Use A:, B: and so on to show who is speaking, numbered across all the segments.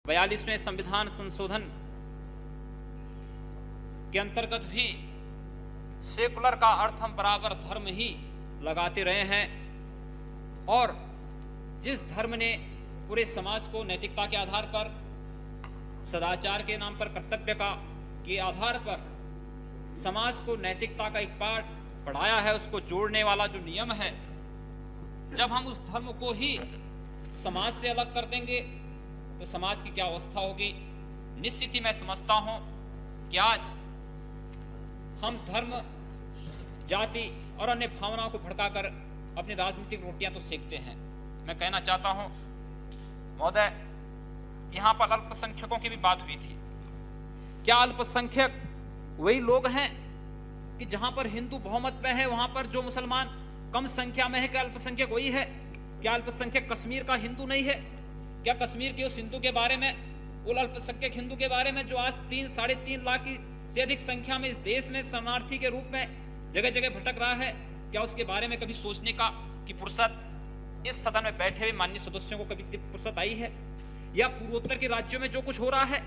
A: 42वें संविधान संशोधन के अंतर्गत भी सेकुलर का अर्थ हम बराबर धर्म ही लगाते रहे हैं और जिस धर्म ने पूरे समाज को नैतिकता के आधार पर, सदाचार के नाम पर, कर्तव्य का के आधार पर समाज को नैतिकता का एक पाठ पढ़ाया है, उसको जोड़ने वाला जो नियम है, जब हम उस धर्म को ही समाज से अलग कर देंगे तो समाज की क्या अवस्था होगी। निश्चित ही मैं समझता हूं कि आज हम धर्म, जाति और अन्य भावनाओं को भड़काकर अपनी राजनीतिक रोटियां तो सेकते हैं। मैं कहना चाहता हूं महोदय, यहां पर अल्पसंख्यकों की भी बात हुई थी। क्या अल्पसंख्यक वही लोग हैं कि जहां पर हिंदू बहुमत में है वहां पर जो मुसलमान कम संख्या में है, क्या अल्पसंख्यक वही है? क्या अल्पसंख्यक कश्मीर का हिंदू नहीं है? क्या कश्मीर के उस हिंदू के बारे में, उन अल्पसंख्यक हिंदू के बारे में जो आज 3-3.5 लाख की से अधिक संख्या में इस देश में शरणार्थी के रूप में जगह जगह भटक रहा है, क्या उसके बारे में कभी सोचने का कि फुर्सत इस सदन में बैठे हुए माननीय सदस्यों को कभी फुर्सत आई है? या पूर्वोत्तर के राज्यों में जो कुछ हो रहा है,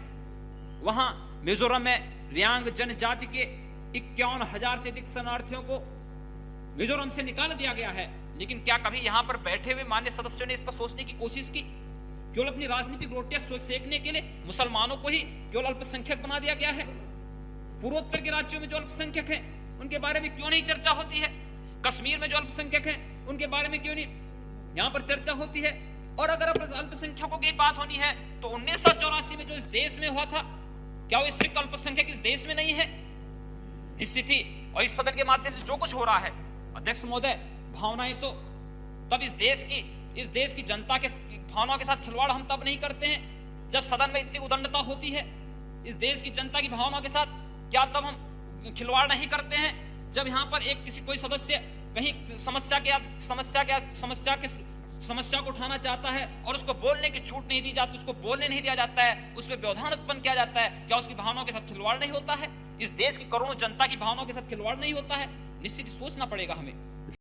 A: वहां मिजोरम में रियांग जनजाति के 51,000 से अधिक शरणार्थियों को मिजोरम से निकाल दिया गया है, लेकिन क्या कभी यहां पर बैठे हुए माननीय सदस्यों ने इस पर सोचने की कोशिश की? केवल अपनी राजनीतिक रोटियां सेकने के लिए मुसलमानों को ही केवल अल्पसंख्यक बना दिया गया है। पूर्वोत्तर के राज्यों में जो अल्पसंख्यक हैं उनके बारे में क्यों नहीं चर्चा होती है? कश्मीर में जो अल्पसंख्यक हैं उनके बारे में क्यों नहीं यहां पर चर्चा होती है? और अगर अल्पसंख्यकों की बात होनी है तो 1984 में जो इस देश में हुआ था, क्या वो सिख अल्पसंख्यक इस देश में नहीं है? निश्चित ही, और इस सदन के माध्यम से जो कुछ हो रहा है, अध्यक्ष महोदय, भावनाएं तो तब इस देश की जनता के भावनाओं के साथ खिलवाड़ हम तब नहीं करते हैं जब सदन में इतनी उदंडता होती है। इस देश की जनता की भावनाओं के साथ क्या तब हम खिलवाड़ नहीं करते हैं जब यहाँ पर कोई सदस्य कहीं समस्या को उठाना चाहता है और उसको बोलने की छूट नहीं दी जाती, उसको बोलने नहीं दिया जाता है, उस पर व्यवधान उत्पन्न किया जाता है? क्या उसकी भावनाओं के साथ खिलवाड़ नहीं होता है? इस देश की करोड़ों जनता की भावनाओं के साथ खिलवाड़ नहीं होता है? निश्चित ही सोचना पड़ेगा हमें।